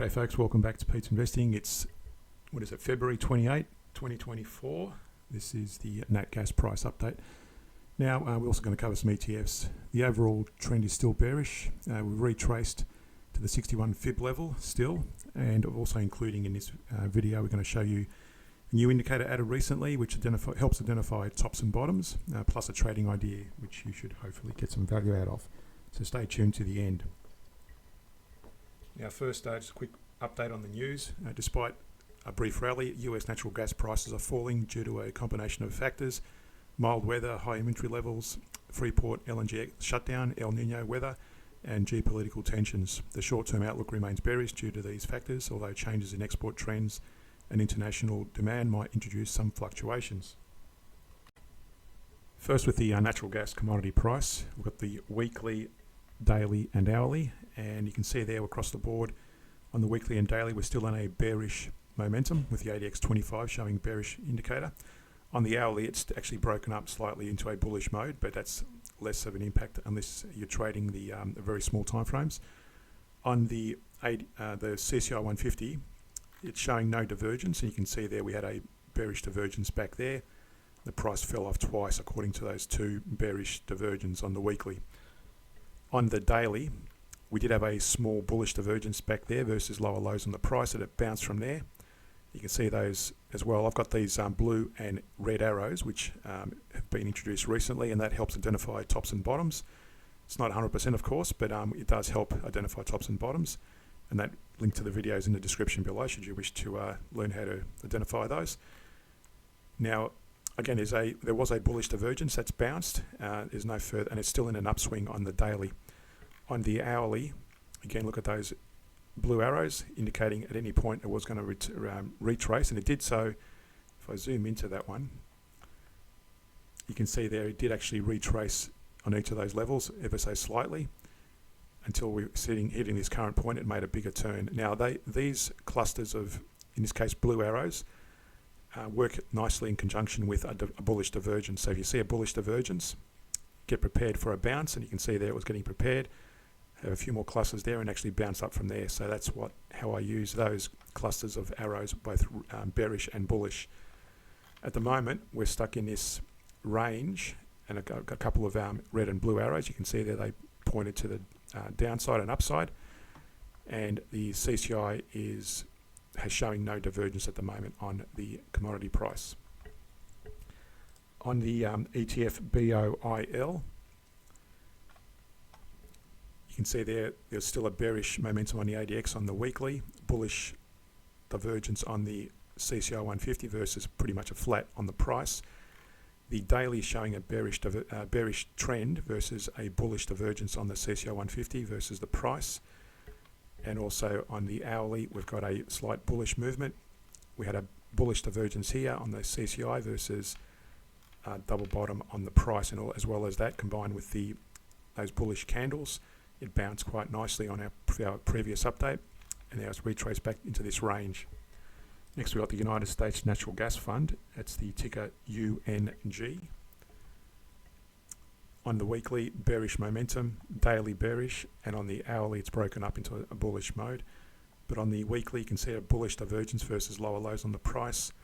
G'day folks, welcome back to Pete's Investing. It's, February 28, 2024. This is the Nat Gas price update. Now, we're also going to cover some ETFs. The overall trend is still bearish. We've retraced to the 61 fib level still, and also including in this video, we're going to show you a new indicator added recently, which helps identify tops and bottoms, plus a trading idea, which you should hopefully get some value out of. So stay tuned to the end. Now first, just a quick update on the news. Despite a brief rally, US natural gas prices are falling due to a combination of factors: mild weather, high inventory levels, Freeport LNG shutdown, El Nino weather, and geopolitical tensions. The short-term outlook remains bearish due to these factors, although changes in export trends and international demand might introduce some fluctuations. First, with the natural gas commodity price, we've got the weekly, daily and hourly, and you can see there across the board on the weekly and daily we're still in a bearish momentum with the ADX 25 showing bearish indicator. On the hourly it's actually broken up slightly into a bullish mode, but that's less of an impact unless you're trading the very small time frames. On the CCI 150, it's showing no divergence, and you can see there we had a bearish divergence back there. The price fell off twice according to those two bearish divergences on the weekly. On the daily, we did have a small bullish divergence back there versus lower lows on the price, and it bounced from there. You can see those as well. I've got these blue and red arrows which have been introduced recently, and that helps identify tops and bottoms. It's not 100% of course, but it does help identify tops and bottoms, and that link to the video is in the description below should you wish to learn how to identify those. Now again, there was a bullish divergence that's bounced. There's no further, and it's still in an upswing on the daily. On the hourly, again, look at those blue arrows indicating at any point it was going to retrace, and it did so. If I zoom into that one, you can see there it did actually retrace on each of those levels ever so slightly until we were hitting this current point. It made a bigger turn. Now these clusters of, in this case, blue arrows, work nicely in conjunction with a bullish divergence. So if you see a bullish divergence, get prepared for a bounce, and you can see there it was getting prepared. Have a few more clusters there and actually bounce up from there. So that's how I use those clusters of arrows, both bearish and bullish. At the moment, we're stuck in this range, and I've got a couple of red and blue arrows. You can see there they pointed to the downside and upside, and the CCI has showing no divergence at the moment on the commodity price. On the ETF BOIL, you can see there's still a bearish momentum on the ADX on the weekly, bullish divergence on the CCI 150 versus pretty much a flat on the price. The daily is showing a bearish trend versus a bullish divergence on the CCI 150 versus the price. And also on the hourly, we've got a slight bullish movement. We had a bullish divergence here on the CCI versus double bottom on the price, and as well as that, combined with those bullish candles, it bounced quite nicely on our previous update, and now it's retraced back into this range. Next, we've got the United States Natural Gas Fund. That's the ticker UNG. On the weekly, bearish momentum, daily bearish, and on the hourly it's broken up into a bullish mode. But on the weekly you can see a bullish divergence versus lower lows on the price.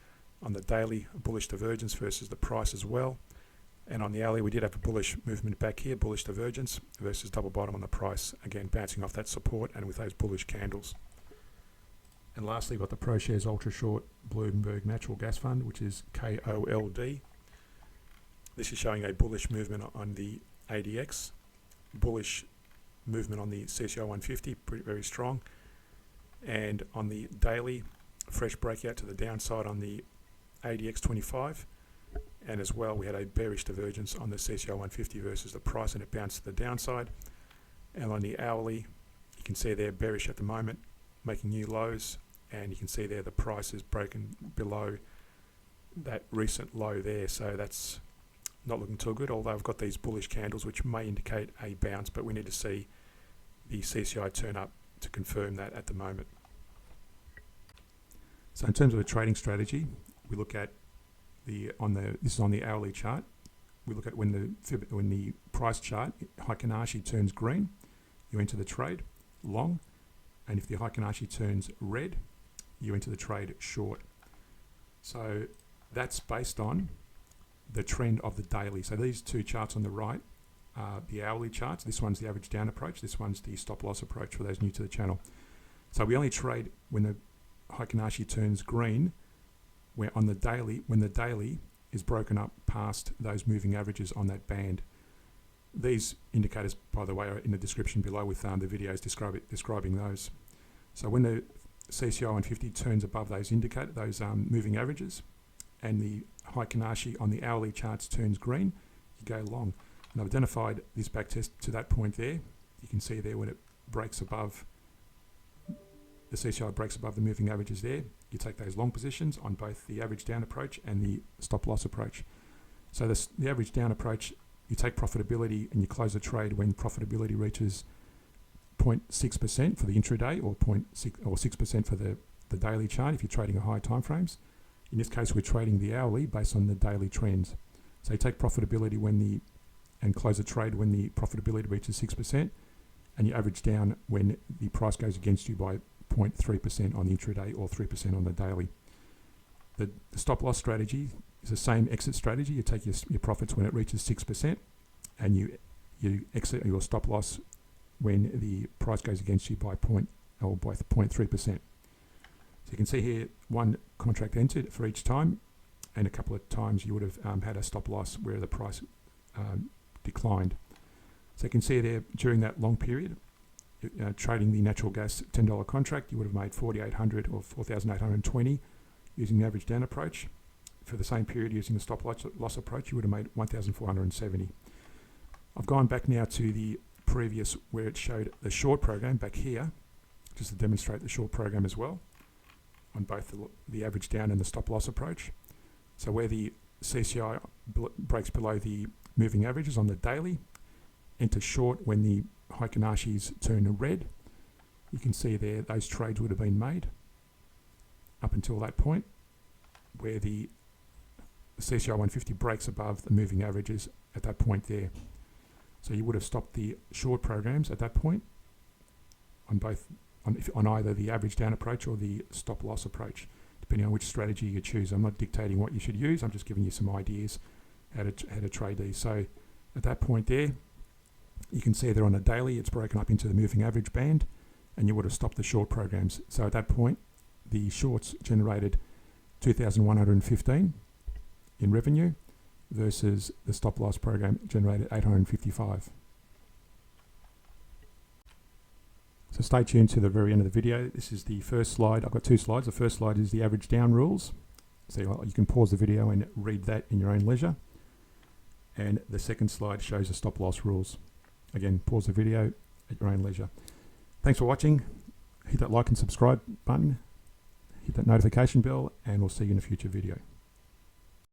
On the daily, a bullish divergence versus the price as well. And on the hourly we did have a bullish movement back here, bullish divergence versus double bottom on the price, again bouncing off that support and with those bullish candles. And lastly, we've got the ProShares Ultra Short Bloomberg Natural Gas Fund, which is KOLD. This is showing a bullish movement on the ADX, bullish movement on the CCI 150, very strong, and on the daily, fresh breakout to the downside on the ADX 25, and as well we had a bearish divergence on the CCI 150 versus the price, and it bounced to the downside. And on the hourly, you can see they're bearish at the moment, making new lows, and you can see there the price is broken below that recent low there, so that's not looking too good, although I've got these bullish candles which may indicate a bounce, but we need to see the CCI turn up to confirm that at the moment. So in terms of a trading strategy, we look at this is on the hourly chart. We look at when the price chart Heikin-Ashi turns green, you enter the trade long. and if the Heikin-Ashi turns red, you enter the trade short. So that's based on the trend of the daily. So these two charts on the right are the hourly charts. This one's the average down approach. This one's the stop loss approach for those new to the channel. So we only trade when the Heikin-Ashi turns green, where on the daily, when the daily is broken up past those moving averages on that band. These indicators, by the way, are in the description below with the videos describing those. So when the CCI 150 turns above those moving averages, and the Heikin-Ashi on the hourly charts turns green, you go long. And I've identified this back test to that point there. You can see there when it breaks above, the CCI breaks above the moving averages there, you take those long positions on both the average down approach and the stop loss approach. So the average down approach, you take profitability and you close a trade when profitability reaches 0.6% for the intraday, or 0.6 or 6% for the daily chart if you're trading at high time frames. In this case, we're trading the hourly based on the daily trends. So you take profitability and close a trade when the profitability reaches 6%, and you average down when the price goes against you by 0.3% on the intraday or 3% on the daily. The stop loss strategy is the same exit strategy. You take your profits when it reaches 6%, and you exit your stop loss when the price goes against you by 0.3%. So you can see here one contract entered for each time, and a couple of times you would have had a stop loss where the price declined. So you can see there during that long period, trading the natural gas $10 contract, you would have made 4,800 or 4,820 using the average down approach. For the same period using the stop loss approach, you would have made 1,470. I've gone back now to the previous where it showed the short program back here, just to demonstrate the short program as well on both the average down and the stop loss approach. So where the CCI breaks below the moving averages on the daily, enter short when the Heikin-Ashis turn red. You can see there those trades would have been made up until that point, where the CCI 150 breaks above the moving averages at that point there. So you would have stopped the short programs at that point on either the average down approach or the stop loss approach, depending on which strategy you choose. I'm not dictating what you should use. I'm just giving you some ideas how to trade these. So at that point there, you can see there on the daily, it's broken up into the moving average band, and you would have stopped the short programs. So at that point, the shorts generated 2,115 in revenue versus the stop loss program generated 855. So stay tuned to the very end of the video. This is the first slide. I've got two slides. The first slide is the average down rules. So you can pause the video and read that in your own leisure. And the second slide shows the stop loss rules. Again, pause the video at your own leisure. Thanks for watching. Hit that like and subscribe button. Hit that notification bell, and we'll see you in a future video.